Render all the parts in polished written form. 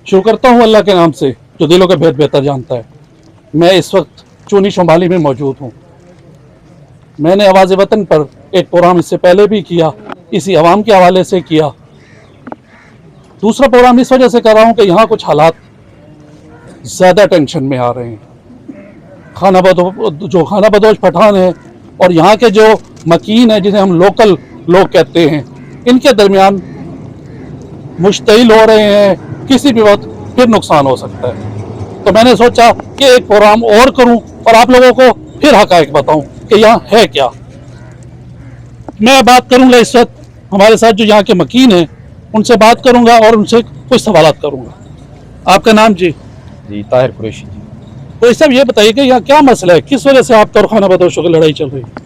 शुरू करता हूँ अल्लाह के नाम से जो दिलों के भेद बेहतर जानता है। मैं इस वक्त चुनी शुमाली में मौजूद हूँ। मैंने आवाज़ वतन पर एक प्रोग्राम इससे पहले भी किया, इसी आवाम के हवाले से किया। दूसरा प्रोग्राम इस वजह से कर रहा हूँ कि यहाँ कुछ हालात ज़्यादा टेंशन में आ रहे हैं। खाना बदोश पठान है और यहाँ के जो मकीन है, जिसे हम लोकल लोग कहते हैं, इनके दरमियान मुश्तिल हो रहे हैं। किसी भी वक्त फिर नुकसान हो सकता है। तो मैंने सोचा कि एक प्रोग्राम और करूं और आप लोगों को फिर हकायक बताऊं कि यहाँ है क्या। मैं बात करूंगा इस वक्त हमारे साथ जो यहाँ के मकीन हैं, उनसे बात करूंगा और उनसे कुछ सवालात करूंगा। आपका नाम जी? जी ताहिर कुरैशी जी। तो इस सब ये बताइए कि यहाँ क्या मसला है, किस वजह से आप तो खाना बदोशों की लड़ाई चल रही है?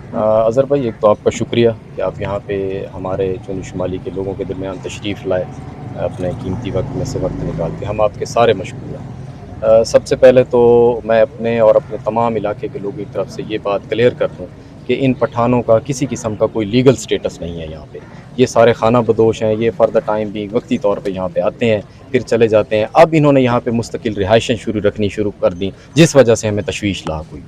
अज़हर भाई, एक तो आपका शुक्रिया कि आप यहाँ पे हमारे चुनी शुमाली के लोगों के दरमियान तशरीफ़ लाए, अपने कीमती वक्त में से वक्त निकाल के। हम आपके सारे मशकूर हैं। सबसे पहले तो मैं अपने और अपने तमाम इलाके के लोगों की तरफ से ये बात क्लियर कर दूँ कि इन पठानों का किसी किस्म का कोई लीगल स्टेटस नहीं है यहाँ पे। ये सारे खाना बदोश हैं। ये फ़ॉर द टाइम भी वक्ती तौर पे यहाँ पे आते हैं, फिर चले जाते हैं। अब इन्होंने यहाँ पे मुस्तकिल रिहाइशें रखनी शुरू कर दी, जिस वजह से हमें तशवीश लाक हुई।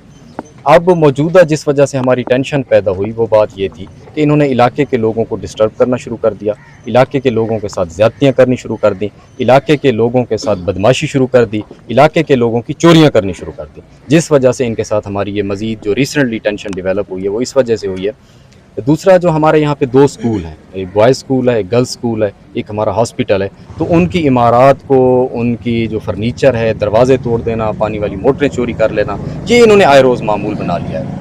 अब मौजूदा जिस वजह से हमारी टेंशन पैदा हुई वो बात ये थी कि इन्होंने इलाके के लोगों को डिस्टर्ब करना शुरू कर दिया, इलाके के लोगों के साथ ज़्यादतियाँ करनी शुरू कर दी, इलाके के लोगों के साथ बदमाशी शुरू कर दी, इलाके के लोगों की चोरियाँ करनी शुरू कर दी, जिस वजह से इनके साथ हमारी ये मज़ीद जो रिसेंटली टेंशन डेवलप हुई है वो इस वजह से हुई है। दूसरा, जो हमारे यहाँ पे 2 स्कूल हैं, एक बॉयज़ स्कूल है, एक गर्ल्स स्कूल है, एक हमारा हॉस्पिटल है, तो उनकी इमारत को, उनकी जो फर्नीचर है, दरवाजे तोड़ देना, पानी वाली मोटरें चोरी कर लेना, ये इन्होंने आए रोज़ मामूल बना लिया है।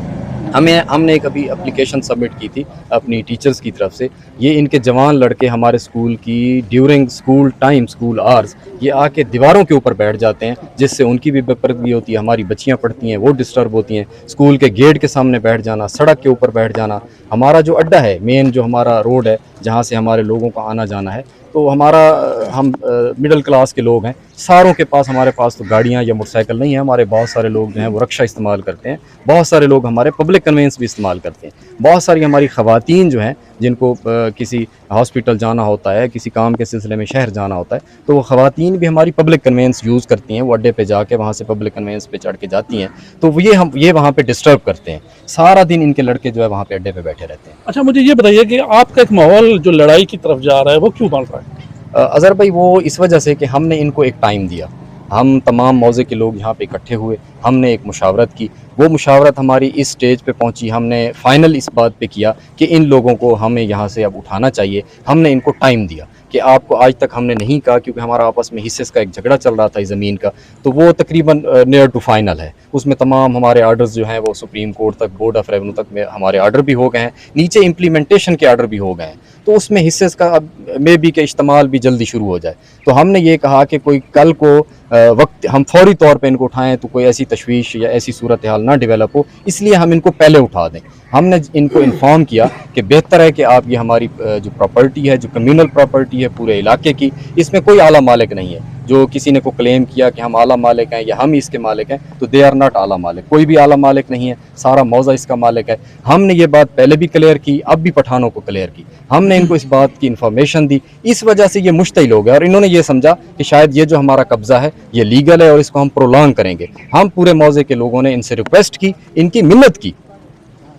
हमने एक अभी एप्लीकेशन सबमिट की थी अपनी टीचर्स की तरफ से। ये इनके जवान लड़के हमारे स्कूल की during school time, school hours, ये आके दीवारों के ऊपर बैठ जाते हैं, जिससे उनकी भी बेपरदगी होती है, हमारी बच्चियां पढ़ती हैं वो डिस्टर्ब होती हैं। स्कूल के गेट के सामने बैठ जाना, सड़क के ऊपर बैठ जाना। हमारा जो अड्डा है, मेन जो हमारा रोड है जहाँ से हमारे लोगों का आना जाना है, तो हम मिडिल क्लास के लोग हैं, सारों के पास, हमारे पास तो गाड़ियाँ या मोटरसाइकिल नहीं है। हमारे बहुत सारे लोग जो हैं वो रक्षा इस्तेमाल करते हैं, बहुत सारे लोग हमारे पब्लिक कन्वेंस भी इस्तेमाल करते हैं। बहुत सारी हमारी ख़वातीन जो हैं जिनको किसी हॉस्पिटल जाना होता है, किसी काम के सिलसिले में शहर जाना होता है, तो वो ख़वातीन भी हमारी पब्लिक कन्वेंस यूज़ करती हैं। वो अड्डे पे जाके वहाँ से पब्लिक कन्वेंस पे चढ़ के जाती हैं, तो ये वहाँ पे डिस्टर्ब करते हैं। सारा दिन इनके लड़के जो है वहाँ पे अड्डे पे बैठे रहते हैं। अच्छा, मुझे ये बताइए कि आपका एक माहौल जो लड़ाई की तरफ जा रहा है वो क्यों बन रहा है? अज़हर भाई, वो इस वजह से कि हमने इनको एक टाइम दिया। हम तमाम मौज़े के लोग यहाँ पे इकट्ठे हुए, हमने एक मुशावरत की। वो मुशावरत हमारी इस स्टेज पे पहुँची, हमने फ़ाइनल इस बात पे किया कि इन लोगों को हमें यहाँ से अब उठाना चाहिए। हमने इनको टाइम दिया कि आपको, आज तक हमने नहीं कहा क्योंकि हमारा आपस में हिस्से का एक झगड़ा चल रहा था ज़मीन का, तो वो तकरीबन नियर टू फाइनल है। उसमें तमाम हमारे आर्डर्स जो हैं वो सुप्रीम कोर्ट तक, बोर्ड ऑफ रेवेन्यू तक में हमारे आर्डर भी हो गए हैं, नीचे इम्प्लीमेंटेशन के आर्डर भी हो गए हैं। तो उसमें हिस्से का अब मे बी के इस्तेमाल भी जल्दी शुरू हो जाए। तो हमने ये कहा कि कोई कल को वक्त हम फौरी तौर पे इनको उठाएं तो कोई ऐसी तशवीश या ऐसी सूरत हाल ना डेवलप हो, इसलिए हम इनको पहले उठा दें। हमने इनको इन्फॉर्म किया कि बेहतर है कि आप, ये हमारी जो प्रॉपर्टी है, जो कम्यूनल प्रॉपर्टी है पूरे इलाके की, इसमें कोई आला मालिक नहीं है। जो किसी ने को क्लेम किया कि हम आला मालिक हैं या हम इसके मालिक हैं, तो दे आर नॉट आला मालिक। कोई भी आला मालिक नहीं है, सारा मौजा इसका मालिक है। हमने ये बात पहले भी क्लियर की, अब भी पठानों को क्लियर की। हमने इनको इस बात की इन्फॉर्मेशन दी, इस वजह से ये मुश्तिल हो गए और इन्होंने ये समझा कि शायद ये जो हमारा कब्ज़ा है ये लीगल है और इसको हम प्रोलॉन्ग करेंगे। हम पूरे मौजे के लोगों ने इनसे रिक्वेस्ट की, इनकी मिन्नत की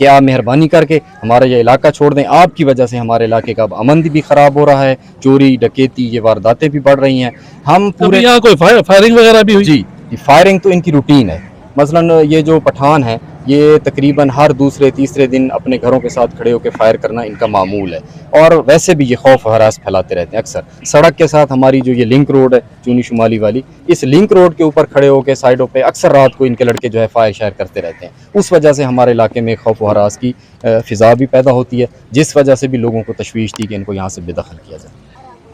कि आप मेहरबानी करके हमारा ये इलाका छोड़ दें। आपकी वजह से हमारे इलाके का अब अमन भी ख़राब हो रहा है, चोरी डकैती ये वारदातें भी बढ़ रही हैं। हम पूरे, यहाँ कोई फायरिंग वगैरह भी हुई? जी, फायरिंग तो इनकी रूटीन है। मसलन ये जो पठान है, ये तकरीबन हर दूसरे तीसरे दिन अपने घरों के साथ खड़े होकर फायर करना इनका मामूल है। और वैसे भी ये खौफ हरास फैलाते रहते हैं अक्सर। सड़क के साथ हमारी जो ये लिंक रोड है चुनी शुमाली वाली, इस लिंक रोड के ऊपर खड़े होकर साइडों पे अक्सर रात को इनके लड़के जो है फायर शायर करते रहते हैं। उस वजह से हमारे इलाके में खौफ हरास की फ़िज़ा भी पैदा होती है, जिस वजह से भी लोगों को तशवीश थी कि इनको यहाँ से बेदखल किया जाए।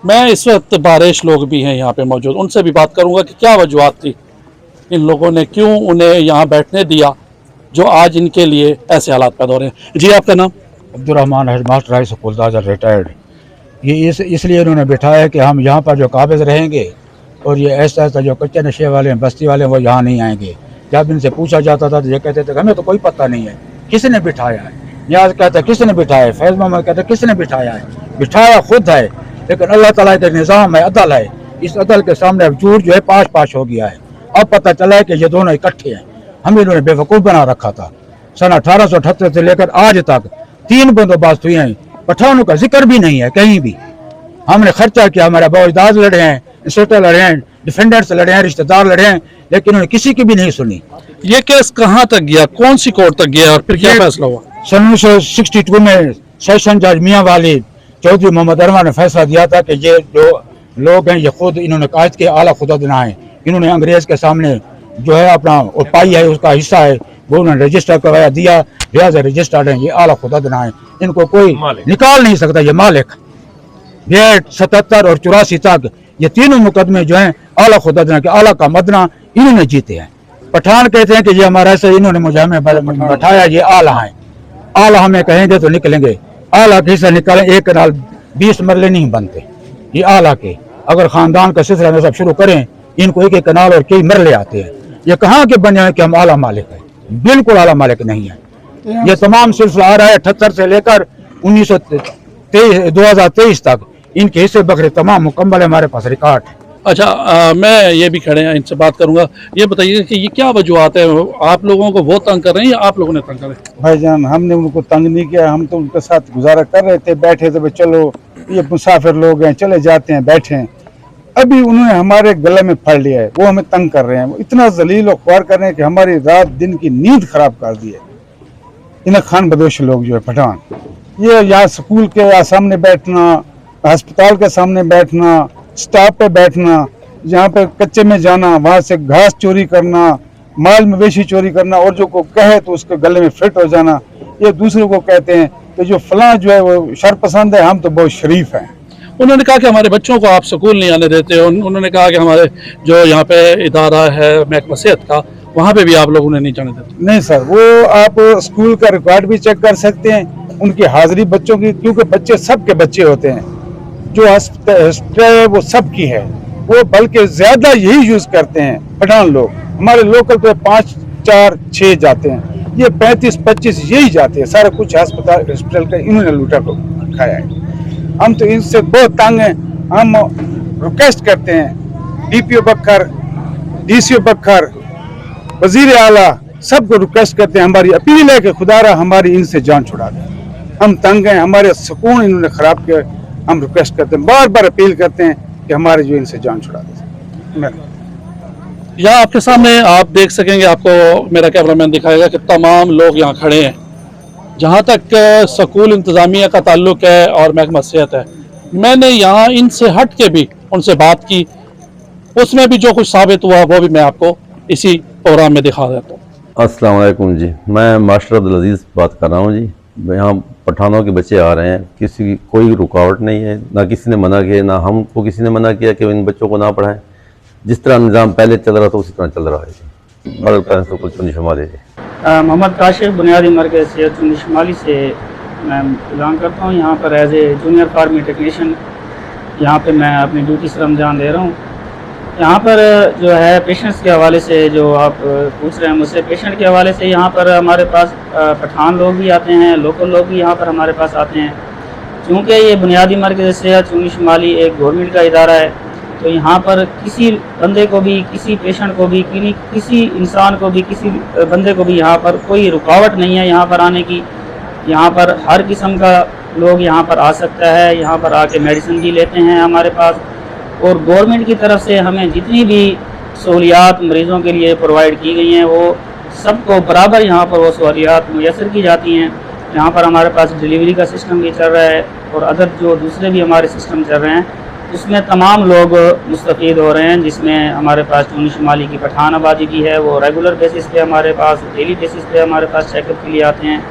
मैं इस वक्त बारिश लोग भी हैं यहाँ पे मौजूद, उनसे भी बात करूँगा कि क्या वजूहत थी, इन लोगों ने क्यों उन्हें यहाँ बैठने दिया जो आज इनके लिए ऐसे हालात पैदा हो रहे हैं। जी, आपका नाम? Abdurrahman headmaster high school Dadar, retired. ये इसलिए इन्होंने बिठाया है कि हम यहाँ पर जो काबिज रहेंगे और ये ऐसा ऐसा जो कच्चे नशे वाले हैं, बस्ती वाले हैं, वो यहाँ नहीं आएंगे। जब इनसे पूछा जाता था तो ये कहते थे हमें तो कोई पता नहीं है, किसने बिठाया है। नियाज कहता है किसने बिठाया है, फैज़ मोहम्मद कहता है किसने बिठाया है, बिठाया खुद है, लेकिन अल्लाह ताला का निज़ाम है, अदल है। इस अदल के सामने अब झूठ जो है पाश पाश हो गया है। अब पता चला है कि ये दोनों इकट्ठे हैं। हमें इन्होंने बेवकूफ़ बना रखा था। सन 1878 से लेकर आज तक 3 बंदोबस्त हुए हैं, पठानों का जिक्र भी नहीं है कहीं भी। हमने खर्चा किया, हमारे बावजदाद लड़े हैं, इंस्पेक्टर लड़े हैं, डिफेंडेंट्स लड़े हैं, रिश्तेदार लड़े हैं, लेकिन उन्होंने किसी की भी नहीं सुनी। ये केस कहाँ तक गया, कौन सी कोर्ट तक गया और फिर क्या फैसला हुआ? सन 1962 में सेशन जज मियाँ वाली चौधरी मोहम्मद अरमान ने फैसला दिया था कि ये जो लोग हैं ये खुद इन्होंने कायद के आला खुदा है, इन्होंने अंग्रेज के सामने जो है अपना पाई है उसका हिस्सा है वो उन्होंने रजिस्टर करवाया दिया, लिहाजा रजिस्टर्ड है, ये आला खुदा है, इनको कोई निकाल नहीं सकता। ये मालिक 77 और 84 तक ये तीनों मुकदमे जो हैं आला खुदा के आला का मदना इन्होंने जीते हैं। पठान कहते हैं कि ये हमारा ऐसे इन्होंने मुझे हमें बैठाया, ये आला है, आला हमें कहेंगे तो निकलेंगे, आला के हिस्से निकालें, एक नाल 20 मरले नहीं बनते। ये आला के अगर खानदान का सिलसिला में सब शुरू करें इनको एक कनाल और कई मरले आते हैं। ये कहाँ के बने हैं कि हम आला मालिक है, बिल्कुल आला मालिक नहीं है। ये तमाम सिलसिला आ रहा है 78 से लेकर 2023 तक, इनके हिस्से बकरे तमाम मुकम्मल है, हमारे पास रिकॉर्ड है। अच्छा, मैं ये भी खड़े हैं, इनसे बात करूंगा। ये बताइए कि ये क्या वजूहत है, आप लोगों को वो तंग कर रहे हैं या आप लोगों ने तंग कर रहे हैं? भाईजान हमने उनको तंग नहीं किया, हम तो उनके साथ गुजारा कर रहे थे, बैठे थे, चलो ये मुसाफिर लोग हैं चले जाते हैं, बैठे हैं। अभी उन्होंने हमारे गले में फड़ लिया है, वो हमें तंग कर रहे हैं, वो इतना जलील और ख्वार कर रहे हैं कि हमारी रात दिन की नींद खराब कर दी है। इन्हें खान बदोश लोग जो है पठान, ये यहाँ स्कूल के सामने बैठना, अस्पताल के सामने बैठना, स्टॉप पे बैठना, यहाँ पे कच्चे में जाना, वहाँ से घास चोरी करना, माल मवेशी चोरी करना, और जो को कहे तो उसके गले में फिट हो जाना। ये दूसरे को कहते हैं कि जो फलां जो है वो शरपसंद है, हम तो बहुत शरीफ हैं। उन्होंने कहा कि हमारे बच्चों को आप स्कूल नहीं आने देते। उन्होंने कहा कि हमारे जो यहाँ पे इदारा है महकमा सेहत का, वहाँ पे भी आप लोग उन्हें नहीं जाने देते। नहीं सर, वो आप स्कूल का रिकॉर्ड भी चेक कर सकते हैं, उनकी हाजिरी बच्चों की, क्योंकि बच्चे सबके बच्चे होते हैं, जो हॉस्पिटल है वो सबकी है, वो बल्कि ज्यादा यही यूज करते हैं पठान लोग। हमारे लोकल तो 5, 4, 6 जाते हैं, ये 35, 25 यही जाते हैं। सारा कुछ हॉस्पिटल का इन्होंने लूटा को खाया है। हम तो इनसे बहुत तंग हैं। हम रिक्वेस्ट करते हैं DPO बखर, DCO बखर, वजीर आला, सबको रिक्वेस्ट करते हैं, हमारी अपील है कि खुदारा हमारी इनसे जान छुड़ा दें। हम तंग हैं, हमारे सुकून इन्होंने खराब किया। हम रिक्वेस्ट करते हैं, बार बार अपील करते हैं कि हमारे जो इनसे जान छुड़ा दें। यहाँ आपके सामने आप देख सकेंगे, आपको मेरा कैमरामैन दिखाएगा कि तमाम लोग यहाँ खड़े हैं। जहाँ तक स्कूल इंतज़ामिया का ताल्लुक है और महकमा सेहत है, मैंने यहाँ इनसे हट के भी उनसे बात की, उसमें भी जो कुछ साबित हुआ वो भी मैं आपको इसी प्रोग्राम में दिखा देता हूँ। अस्सलाम वालेकुम जी, मैं मास्टर अब्दुल अजीज़ बात कर रहा हूँ जी। यहाँ पठानों के बच्चे आ रहे हैं, किसी की कोई रुकावट नहीं है, ना किसी ने मना किया, ना हमको किसी ने मना किया कि इन बच्चों को ना पढ़ाएं। जिस तरह निज़ाम पहले चल रहा था उसी तरह चल रहा है जी। बड़े पैसों को चुनी शुमाली जी। मोहम्मद काशिफ बुनियादी मरकज़ सेहत चुनी शुमाली से मैं बिलोंग करता हूँ। यहाँ पर एज ए जूनियर फार्मी टेक्नीशियन यहाँ पे मैं अपनी ड्यूटी से अंजाम दे रहा हूँ। यहाँ पर जो है पेशेंट्स के हवाले से जो आप पूछ रहे हैं मुझसे, पेशेंट के हवाले से यहाँ पर हमारे पास पठान लोग भी आते हैं, लोकल लोग भी यहाँ पर हमारे पास आते हैं। क्योंकि ये बुनियादी मरकज़ सेहत चुनी शुमाली एक गवर्नमेंट का इदारा है, तो यहाँ पर किसी बंदे को भी, किसी पेशेंट को भी, किसी इंसान को भी, किसी बंदे को भी यहाँ पर कोई रुकावट नहीं है यहाँ पर आने की। यहाँ पर हर किस्म का लोग यहाँ पर आ सकता है, यहाँ पर आके मेडिसिन भी लेते हैं हमारे पास। और गवर्नमेंट की तरफ से हमें जितनी भी सहूलियात मरीज़ों के लिए प्रोवाइड की गई हैं वो सबको बराबर यहाँ पर वो सहूलियात मुयसर की जाती हैं। यहाँ पर हमारे पास डिलीवरी का सिस्टम भी चल रहा है और अदर जो दूसरे भी हमारे सिस्टम चल रहे हैं उसमें तमाम लोग मुस्तफ़ीद हो रहे हैं। जिसमें हमारे पास चुनी शुमाली की पठान आबादी भी है, वो रेगुलर बेसिस पे हमारे पास, डेली बेसिस पे हमारे पास चेकअप के लिए आते हैं।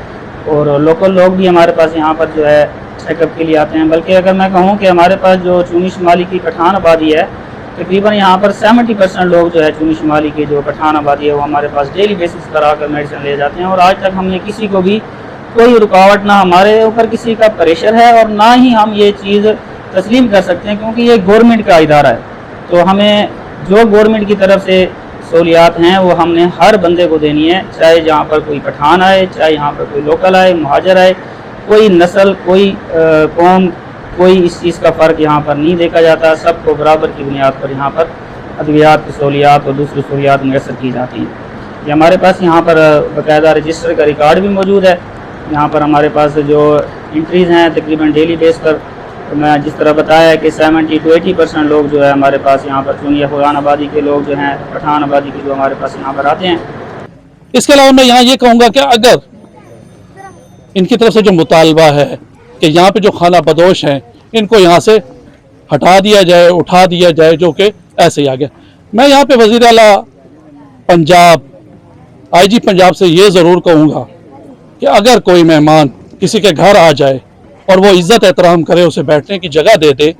और लोकल लोग भी हमारे पास यहाँ पर जो है चेकअप के लिए आते हैं। बल्कि अगर मैं कहूँ कि हमारे पास जो चुनी शुमाली की पठान आबादी है, तकरीबन यहाँ पर 70% लोग जो है चुनी शुमाली की जो पठान आबादी है वो हमारे पास डेली बेसिस पर आकर मेडिसिन ले जाते हैं। और आज तक हमने किसी को भी कोई रुकावट, ना हमारे ऊपर किसी का प्रेशर है और ना ही हम ये चीज़ तस्लीम कर सकते हैं, क्योंकि ये गवर्नमेंट का इदारा है। तो हमें जो गवर्नमेंट की तरफ से सहूलियात हैं वो हमने हर बंदे को देनी है, चाहे जहाँ पर कोई पठान आए, चाहे यहाँ पर कोई लोकल आए, मुहाजिर आए, कोई नस्ल, कोई कौम, कोई इस चीज़ का फ़र्क यहाँ पर नहीं देखा जाता। सबको बराबर की बुनियाद पर यहाँ पर अद्वियात की सहूलियात और दूसरी सहूलियात मैसर की जाती हैं। ये हमारे पास यहाँ पर बाकायदा रजिस्टर का रिकॉर्ड भी मौजूद है। यहाँ पर हमारे पास जो इंट्रीज़ हैं तकरीबन डेली बेस पर, तो मैं जिस तरह बताया है कि 70 to 80% लोग जो है हमारे पास यहाँ पर सुन्नी अफगान आबादी के लोग जो हैं, पठान आबादी के जो हमारे पास यहाँ पर आते हैं। इसके अलावा मैं यहाँ ये कहूँगा कि अगर इनकी तरफ से जो मुतालबा है कि यहाँ पे जो खाना बदोश हैं इनको यहाँ से हटा दिया जाए, उठा दिया जाए, जो कि ऐसे ही आ गया। मैं यहाँ पे वज़ीर आला पंजाब, IG पंजाब से ये ज़रूर कहूँगा कि अगर कोई मेहमान किसी के घर आ जाए और वो इज़्ज़त एहतराम करे, उसे बैठने की जगह दे दे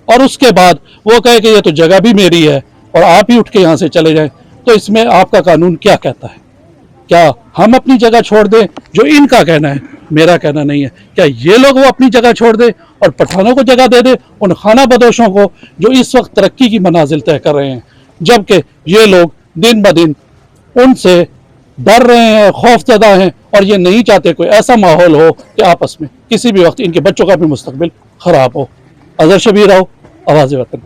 और उसके बाद वो कहे कि ये तो जगह भी मेरी है और आप ही उठ के यहाँ से चले जाएं, तो इसमें आपका कानून क्या कहता है? क्या हम अपनी जगह छोड़ दें, जो इनका कहना है, मेरा कहना नहीं है? क्या ये लोग वो अपनी जगह छोड़ दें और पठानों को जगह दे दें, उन खाना बदोशों को जो इस वक्त तरक्की की मनाजिल तय कर रहे हैं, जबकि ये लोग दिन ब दिन उनसे डर रहे हैं, खौफजदा हैं और ये नहीं चाहते कोई ऐसा माहौल हो कि आपस में किसी भी वक्त इनके बच्चों का भी मुस्तकबिल ख़राब हो। अज़हर शबीर, आवाज़ वतन।